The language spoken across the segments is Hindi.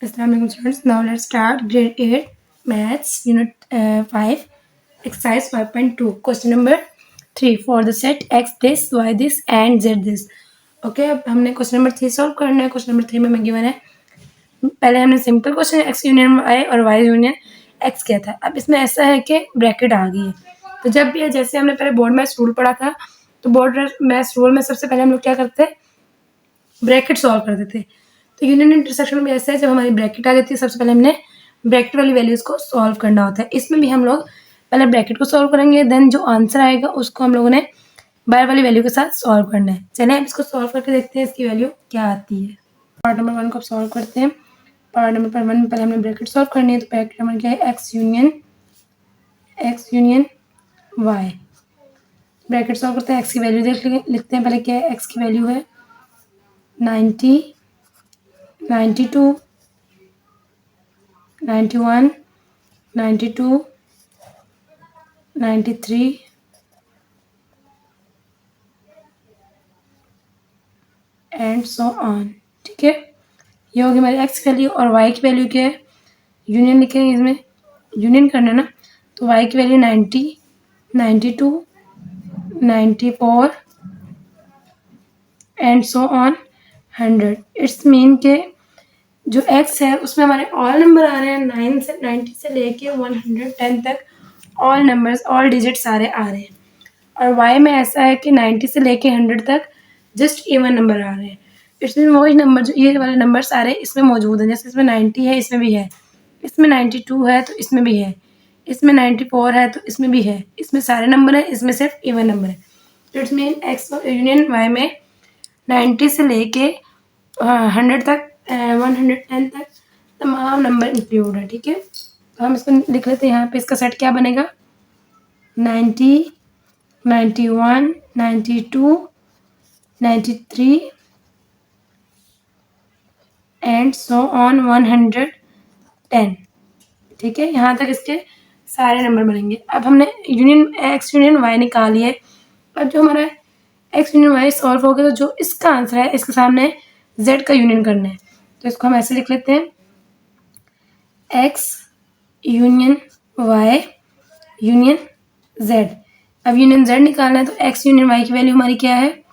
Assalamualaikum students. Now let's start grade 8 maths unit 5 exercise 5.2 question number 3 for the set x this y this and z this. Okay अब हमने क्वेश्चन नंबर 3 सॉल्व करना है. क्वेश्चन नंबर 3 में हमें गिवन है, पहले हमने simple question X union Y और वाई यूनियन एक्स किया था. अब इसमें ऐसा है कि ब्रैकेट आ गई है. तो जब भी जैसे हमने पहले बोर्ड मैथ्स रूल पढ़ा था, तो बोर्ड मैथ्स रूल में सबसे पहले हम लोग क्या करते हैं, ब्रैकेट सॉल्व करते थे. तो यूनियन इंटरसेक्शन में ऐसा है, जब हमारी ब्रैकेट आ जाती है सबसे पहले हमने ब्रैकेट वाली वैल्यूज को सॉल्व करना होता है. इसमें भी हम लोग पहले ब्रैकेट को सॉल्व करेंगे, देन जो आंसर आएगा उसको हम लोगों ने बार वाली वैल्यू के साथ सॉल्व करना है. चलिए हम इसको सॉल्व करके देखते हैं इसकी वैल्यू क्या आती है. पार्ट नंबर 1 को सॉल्व करते हैं. पार्ट नंबर 1 में पहले हमने ब्रैकेट सॉल्व करनी है. तो ब्रैकेट नंबर क्या है, X union Y. Bracket solve करते हैं, एक्स की वैल्यू लिखते हैं. पहले क्या है, एक्स की वैल्यू है 90, 92, 91, 92, 93 एंड सो ऑन. ठीक है, ये होगी हमारी एक्स की वैल्यू. और वाई की वैल्यू क्या है, यूनियन लिखेंगे, इसमें यूनियन करना है ना. तो वाई की value 90, 92, 94 and so on 100. It's mean के जो x है उसमें हमारे ऑल नंबर आ रहे हैं 90 से लेके 110 तक. ऑल नंबर्स, ऑल डिजिट सारे आ रहे हैं. और y में ऐसा है कि 90 से लेके 100 तक जस्ट इवन नंबर आ रहे हैं. इसमें वही नंबर, जो ये वाले नंबर सारे इसमें मौजूद हैं. जैसे इसमें 90 है, इसमें भी है. इसमें 92 है तो इसमें भी है. इसमें 94 है तो इसमें भी है. इसमें सारे नंबर हैं, इसमें सिर्फ इवन नंबर है. तो it's mean X union Y में 90 से लेके 100 तक, 110 तक तमाम नंबर इंक्लूड है. ठीक है, तो हम इसको लिख लेते हैं. यहाँ पे इसका सेट क्या बनेगा, 90, 91, 92, 93 एंड सो ऑन 110. ठीक है, यहाँ तक इसके सारे नंबर बनेंगे. अब हमने यूनियन एक्स यूनियन वाई निकाली है. अब जो हमारा एक्स यूनियन वाई सॉल्व हो गया, तो जो इसका आंसर है इसके सामने जेड का यूनियन करना है. तो इसको हम ऐसे लिख लेते हैं, X union Y union Z. अब यूनियन जेड निकालना है, तो एक्स यूनियन वाई की वैल्यू हमारी क्या है,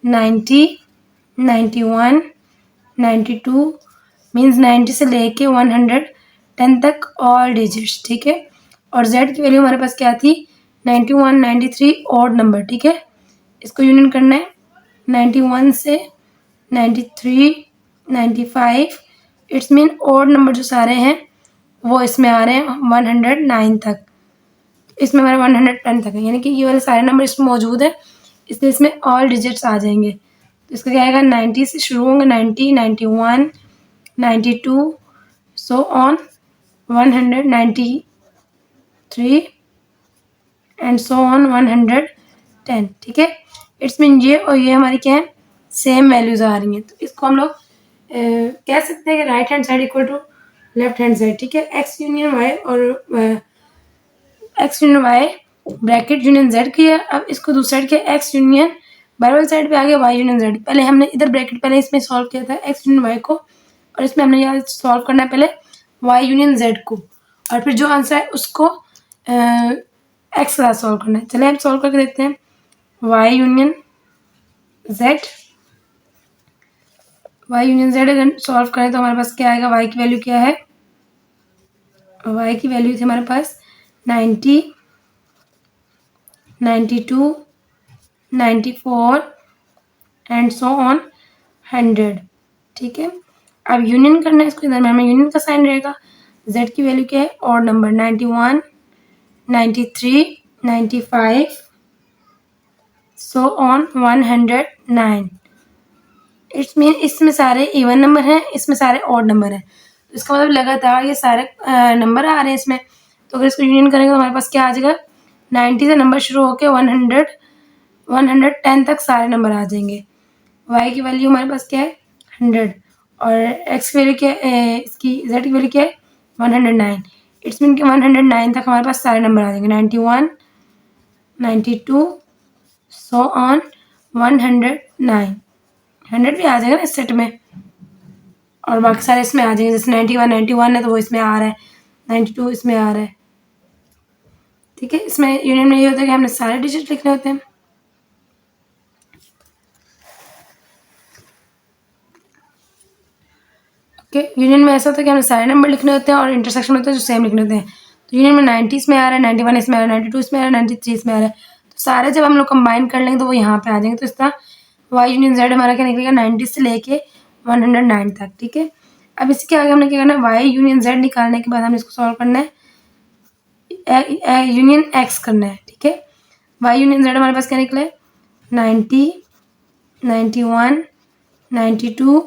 90, 91, 92 मीन्स 90 से लेके 110 तक ऑल डिजिट्स. ठीक है, और जेड की वैल्यू हमारे पास क्या थी, 91, 93 ऑड नंबर. ठीक है, इसको यूनियन करना है 91 से 93, 95. इट्स मीन ऑड नंबर जो सारे हैं वो इसमें आ रहे हैं 109 तक. इसमें हमारे 110 तक है, यानी कि ये वाले सारे नंबर इसमें मौजूद है, इसलिए इसमें ऑल डिजिट्स आ जाएंगे. तो इसका क्या आएगा, 90 से शुरू होंगे, 90, 91, 92 so on 193 and so on 110. ठीक है, इट्स मीन ये और ये हमारी क्या है, सेम वैल्यूज आ रही हैं. तो इसको हम लोग कह सकते हैं कि right hand side equal to left hand side. ठीक है, एक्स यूनियन वाई और X union Y bracket union Z की है. अब इसको दूसरी साइड के एक्स यूनियन बारह साइड पे आ गया वाई यूनियन जेड. पहले हमने इधर ब्रैकेट पहले इसमें सॉल्व किया था एक्स यूनियन वाई को, और इसमें हमने यहाँ सॉल्व करना है पहले वाई यूनियन जेड को, और फिर जो आंसर है उसको एक्स के साथ सॉल्व करना है. चलिए हम सॉल्व करके देखते हैं. Y union Z, Y union Z अगर सॉल्व करें तो हमारे पास क्या आएगा, वाई की वैल्यू क्या है, वाई की वैल्यू थी हमारे पास 90, 92, 94 एंड सो ऑन 100. ठीक है, अब यूनियन करना है इसको, इधर में हमें यूनियन का साइन रहेगा. जेड की वैल्यू क्या है, odd number 91, 93, 95 so on 109. It's mean इसमें सारे इवन नंबर हैं, इसमें सारे ऑड नंबर हैं. तो इसका मतलब लगातार ये सारे नंबर आ रहे हैं इसमें. तो अगर इसको यूनियन करेंगे तो हमारे पास क्या आ जाएगा, 90 से नंबर शुरू होकर 110 तक सारे नंबर आ जाएंगे. वाई की वैल्यू हमारे पास क्या है, 100, और एक्स की वैल्यू क्या है, इसकी जेड की वैल्यू क्या है, 109. इट्स मीन कि 109 तक हमारे पास सारे नंबर आ जाएंगे. 91, 92 सो ऑन 109. 100 भी आ जाएगा ना इस सेट में. और बाकी सारे इसमें आ जाएंगे। जैसे 91 है तो वो इसमें आ रहा है, 92 इसमें आ रहा है। ठीक है, इसमें यूनियन में ये होता है कि हमने सारे डिजिट लिखने होते हैं। ओके, यूनियन में ऐसा होता है कि हमें सारे नंबर लिखने होते हैं और इंटरसेक्शन में होता है जो सेम लिखने होते हैं। तो यूनियन में 90 इसमें आ रहा है, 91 इसमें आ रहा है, 92 इसमें आ रहा है, 93 इसमें आ रहा है। तो सारे जब हम लोग कंबाइन कर लेंगे तो वो यहाँ पे आ जाएंगे। तो इस तरह वाई यूनियन जेड हमारा क्या निकलेगा, 90 से लेके 109 तक। ठीक है, अब इसके आगे हमने क्या करना है, वाई यूनियन जेड निकालने के बाद हमने इसको सॉल्व करना है, यूनियन एक्स करना है। ठीक है, वाई यूनियन जेड हमारे पास क्या निकले, 90, 91, 92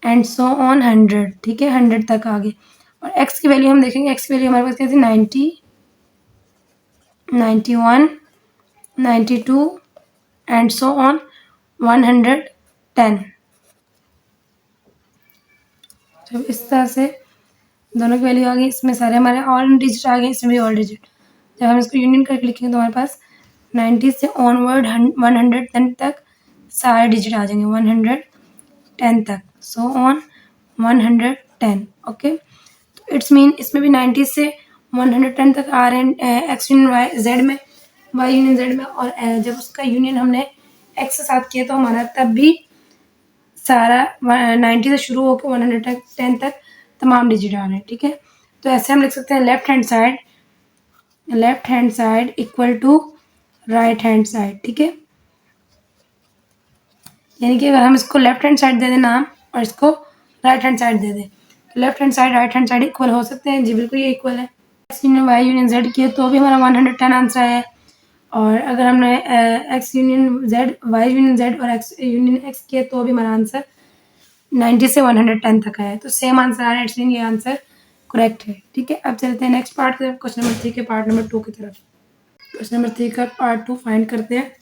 एंड सो ऑन 100। ठीक है, 100 तक आ गए। और एक्स की वैल्यू हम देखेंगे, एक्स की वैल्यू हमारे पास क्या थी, 90, 91, 92 एंड सो ऑन 110। जब इस तरह से दोनों की वैल्यू आ गई, इसमें सारे हमारे ऑल डिजिट आ गए, इसमें भी ऑल डिजिट। जब हम इसको यूनियन करके लिखेंगे तो हमारे पास 90 से ऑनवर्ड 110 तक सारे डिजिट आ जाएंगे, 110 तक, सो ऑन 110। ओके, तो इट्स मीन इसमें भी 90 से 110 तक आ रहे हैं एक्स यूनियन वाई जेड में, वाई यूनियन जेड में। और जब उसका यूनियन हमने एक्स के साथ किया तो हमारा तब भी सारा 90 से शुरू होकर 110 तक तमाम डिजिट आ रहे हैं। ठीक है, तो ऐसे हम लिख सकते हैं left hand side equal to right hand side. ठीक है, यानी कि अगर हम इसको लेफ्ट हैंड साइड दे दें नाम और इसको राइट हैंड साइड दे दें तो left hand side right hand side equal हो सकते हैं। जी बिल्कुल, ये इक्वल है। X union Y union Z किए तो भी हमारा 110 आंसर आया है। और अगर हमने X union Z Y union Z और एक्स यूनियन एक्स किए तो भी हमारा आंसर 90 से 110 तक आया है। तो सेम आंसर आ रहा है, इट्स मीन ये आंसर करेक्ट है। ठीक है, अब चलते हैं नेक्स्ट पार्ट की तरफ, क्वेश्चन नंबर 3 के पार्ट नंबर 2 की तरफ। क्वेश्चन नंबर 3 का पार्ट 2 फाइंड करते हैं।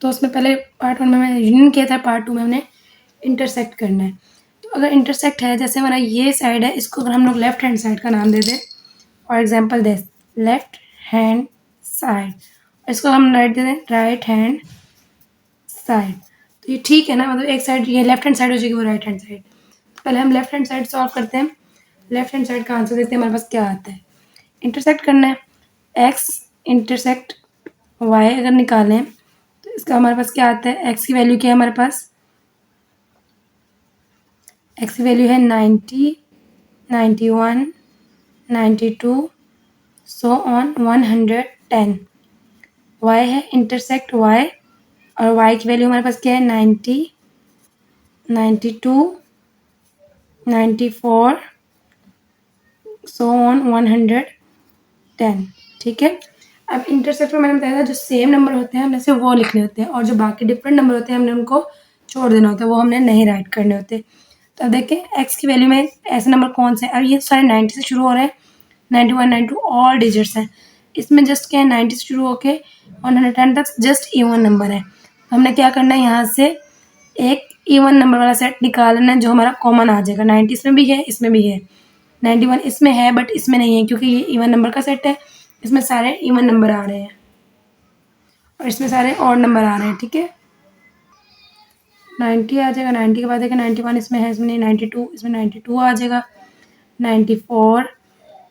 तो उसमें पहले पार्ट 1 में मैंने यूनियन किया था, पार्ट 2 में हमने इंटरसेक्ट करना है। तो अगर इंटरसेक्ट है, जैसे हमारा ये साइड है, इसको अगर हम लोग लेफ्ट हैंड साइड का नाम दे दें, for example this left hand side, इसको हम राइट दे दें राइट हैंड साइड। तो ये ठीक है ना, मतलब एक साइड ये लेफ्ट हैंड साइड हो जाएगी, वो राइट हैंड साइड। पहले हम लेफ्ट हैंड साइड सॉल्व करते हैं, लेफ्ट हैंड साइड का आंसर देखते हैं हमारे पास क्या आता है। इंटरसेक्ट करना है, एक्स इंटरसेक्ट वाई अगर निकालें तो इसका हमारे पास क्या आता है, एक्स की वैल्यू क्या है हमारे पास, एक्स की वैल्यू है 90, 91, 92 सो ऑन 110। वाई है इंटरसेक्ट वाई, और वाई की वैल्यू हमारे पास क्या है, 90, 92, 94 सो ऑन 110। ठीक है, अब इंटरसेक्ट में मैंने बताया था जो सेम नंबर होते हैं हमने सिर्फ वो लिखने होते हैं, और जो बाकी डिफरेंट नंबर होते हैं हमने उनको छोड़ देना होता है, वो हमने नहीं राइट करने होते। तो अब देखें एक्स की वैल्यू में ऐसे नंबर कौन से हैं। अब ये सारे 90 से शुरू हो रहे हैं, 91, 92 ऑल डिजिट्स हैं। इसमें जस्ट क्या है, 90 से शुरू होके 110 तक जस्ट इवन नंबर है। तो हमने क्या करना है, यहाँ से एक इवन नंबर वाला सेट निकालना है जो हमारा कॉमन आ जाएगा। 90 इसमें भी है, इसमें भी है, 91 इसमें है बट इसमें नहीं है क्योंकि ये इवन नंबर का सेट है। इसमें सारे इवन नंबर आ रहे हैं और इसमें सारे ऑड नंबर आ रहे हैं। ठीक है, 90 आ जाएगा, 90 के बाद देखिए 91 इसमें है, इसमें नहीं, 92 इसमें 92 आ जाएगा, 94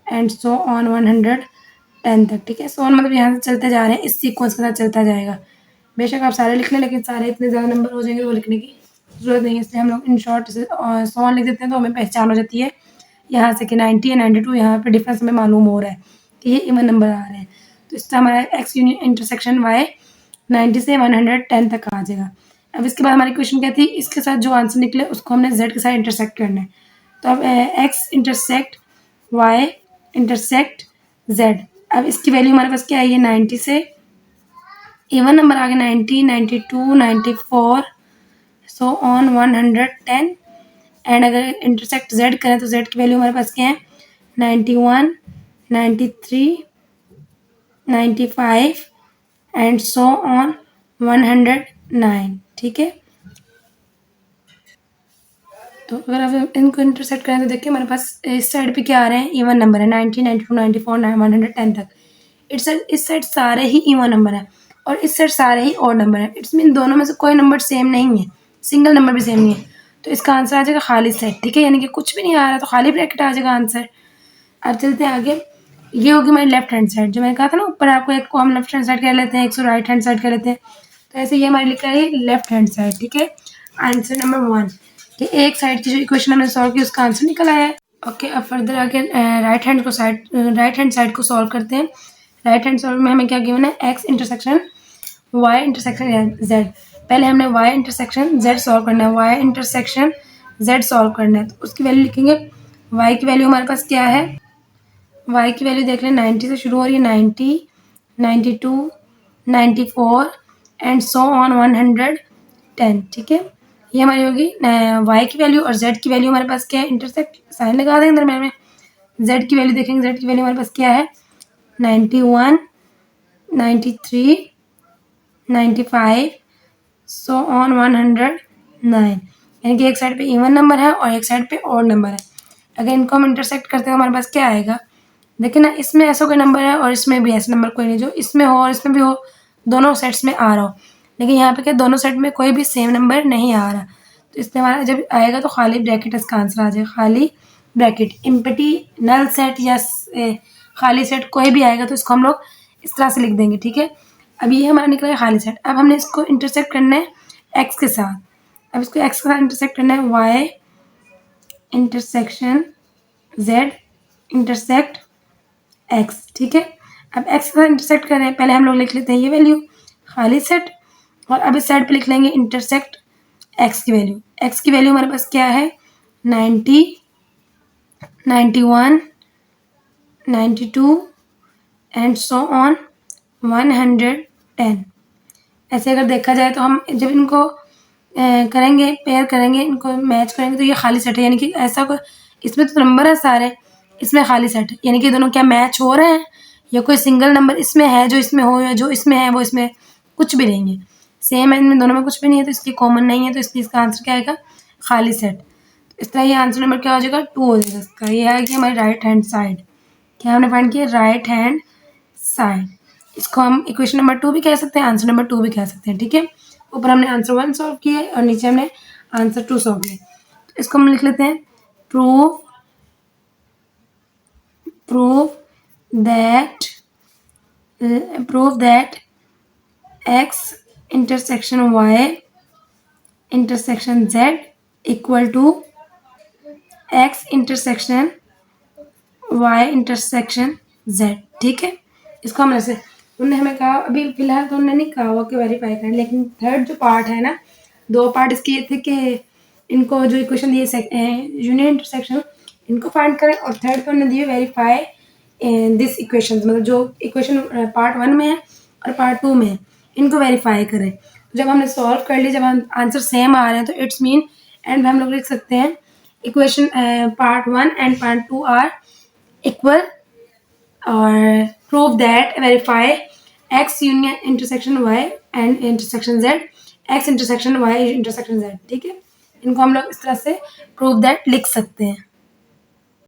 एंड सो ऑन 110 तक। ठीक है, सो ऑन मतलब यहाँ से चलते जा रहे हैं, इस सीक्वेंस के साथ चलता जाएगा। बेशक आप सारे लिख लें लेकिन सारे इतने ज़्यादा नंबर हो जाएंगे वो लिखने की ज़रूरत नहीं है, इसलिए हम लोग इन शॉर्ट से सो ऑन लिख देते हैं तो हमें पहचान हो जाती है यहाँ से कि 90 या 92 यहाँ पे डिफरेंस हमें मालूम हो रहा है कि ये इवन नंबर आ रहे हैं। तो इसका हमारा एक्स यूनियन इंटरसेक्शन वाई 90 से 110 तक आ जाएगा। अब इसके बाद हमारी क्वेश्चन क्या थी, इसके साथ जो आंसर निकले उसको हमने जेड के साथ इंटरसेक्ट करना है। तो अब X intersect Y intersect Z. अब इसकी वैल्यू हमारे पास क्या है, ये 90 से इवन नंबर आ गए, 90, 92, 94 सो ऑन 110। एंड अगर इंटरसेक्ट जेड करें तो जेड की वैल्यू हमारे पास क्या है, 91, 93, 95 एंड सो ऑन 109। ठीक है, तो अगर आप इनको इंटरसेक्ट करें तो देखिए हमारे पास इस साइड पे क्या आ रहे हैं, इवन नंबर है, 90, 92, 94, 110 तक। इस साइड सारे ही इवन नंबर है और इस साइड सारे ही ऑड नंबर है। इट्स मीन दोनों में से कोई नंबर सेम नहीं है, सिंगल नंबर भी सेम नहीं है। तो इसका आंसर आ जाएगा खाली सेट, ठीक है, यानी कि कुछ भी नहीं आ रहा तो खाली ब्रैकेट आ जाएगा आंसर। अब चलते हैं आगे। ये होगी हमारी लेफ्ट हैंड साइड, जो मैंने कहा था ना ऊपर आपको, एक को हम लेफ्ट हैंड साइड कह लेते हैं, एक को राइट हैंड साइड कह लेते हैं। तो ऐसे ये हमारी लिखा है लेफ्ट हैंड साइड, ठीक है। आंसर नंबर 1 कि एक साइड की जो इक्वेशन हमने सॉल्व की उसका आंसर निकल आया है। ओके, अब फर्दर आगे राइट हैंड साइड को सॉल्व करते हैं। राइट हैंड साइड में हमें क्या गिवन है, X intersection Y intersection Z. पहले हमने वाई इंटरसेक्शन जेड सॉल्व करना है, वाई इंटरसेक्शन जेड सॉल्व करना है। तो उसकी वैल्यू लिखेंगे, वाई की वैल्यू हमारे पास क्या है, वाई की वैल्यू देख लें 90 से शुरू हो रही है, 90, 92, 94 एंड सो ऑन 110, ठीक है। ये हमारी होगी वाई की वैल्यू। और जेड की वैल्यू हमारे पास क्या है, इंटरसेक्ट साइन लगा देंगे दरम्यान में। जेड की वैल्यू देखेंगे, जेड की वैल्यू हमारे पास क्या है, 91, 93, 95 सो ऑन 109, यानी कि एक साइड पे इवन नंबर है और एक साइड पे ऑड नंबर है। अगर इनको हम इंटरसेक्ट करते हैं हमारे पास क्या आएगा, देखिए ना, इसमें ऐसा कोई नंबर है और इसमें भी ऐसा नंबर कोई नहीं, जो इसमें हो और इसमें भी हो, दोनों सेट्स में आ रहा हो। लेकिन यहाँ पे क्या, दोनों सेट में कोई भी सेम नंबर नहीं आ रहा, तो इसलिए हमारा जब आएगा तो खाली ब्रैकेट इसका आंसर आ जाएगा, खाली ब्रैकेट। एम्प्टी नल सेट या खाली सेट कोई भी आएगा तो इसको हम लोग इस तरह से लिख देंगे, ठीक है। अब ये हमारा निकला है खाली सेट। अब हमने इसको इंटरसेक्ट करना है एक्स के साथ। अब इसको एक्स के साथ इंटरसेक्ट करना है, Y intersection Z intersect X, ठीक है। अब एक्स के साथ इंटरसेक्ट कर रहे हैं, पहले हम लोग लिख लेते हैं ये वैल्यू खाली सेट, और अब इस साइड पे लिख लेंगे इंटरसेक्ट एक्स की वैल्यू। एक्स की वैल्यू हमारे पास क्या है, 90, 91, 92 एंड सो ऑन 110। ऐसे अगर देखा जाए तो हम जब इनको करेंगे, पेयर करेंगे, इनको मैच करेंगे, तो ये खाली सेट है, यानी कि ऐसा कोई, इसमें तो नंबर है सारे, इसमें खाली सेट है, यानी कि दोनों क्या मैच हो रहे हैं, या कोई सिंगल नंबर इसमें है जो इसमें हो, या जो इसमें है वो इसमें कुछ भी नहीं है, सेम है इनमें दोनों में कुछ भी नहीं है, तो इसलिए कॉमन नहीं है, तो इसलिए इसका आंसर क्या आएगा, खाली सेट। इस तरह ये आंसर नंबर क्या हो जाएगा, 2 हो जाएगा इसका। ये है कि हमारी राइट हैंड साइड, क्या हमने फाइंड किया, राइट हैंड साइड। इसको हम इक्वेशन नंबर 2 भी कह सकते हैं, आंसर नंबर 2 भी कह सकते हैं, ठीक है। ऊपर हमने आंसर 1 सॉल्व किया है और नीचे हमने आंसर 2 सॉल्व किया। तो इसको हम लिख लेते हैं, prove that x intersection y intersection z equal to x intersection y intersection z, ठीक है। इसको हम ऐसे, उन्होंने हमें कहा, अभी फिलहाल तो उन्होंने नहीं कहा हुआ कि वेरीफाई करें, लेकिन थर्ड जो पार्ट है ना, 2 पार्ट इसके ये थे कि इनको जो इक्वेशन दिए यूनियन इंटरसेक्शन, इनको फाइंड करें, और थर्ड पे उन्होंने दिए वेरीफाई दिस इक्वेशन, मतलब जो इक्वेशन पार्ट 1 में है और पार्ट 2 में है, इनको वेरीफाई करें। जब हमने सॉल्व कर लिया, जब हम आंसर सेम आ रहे हैं, तो इट्स मीन एंड में हम लोग लिख सकते हैं equation part 1 and part 2 are equal, और prove that verify x union intersection y and intersection z, x intersection Y intersection z, ठीक है। इनको हम लोग इस तरह से प्रूव दैट लिख सकते हैं।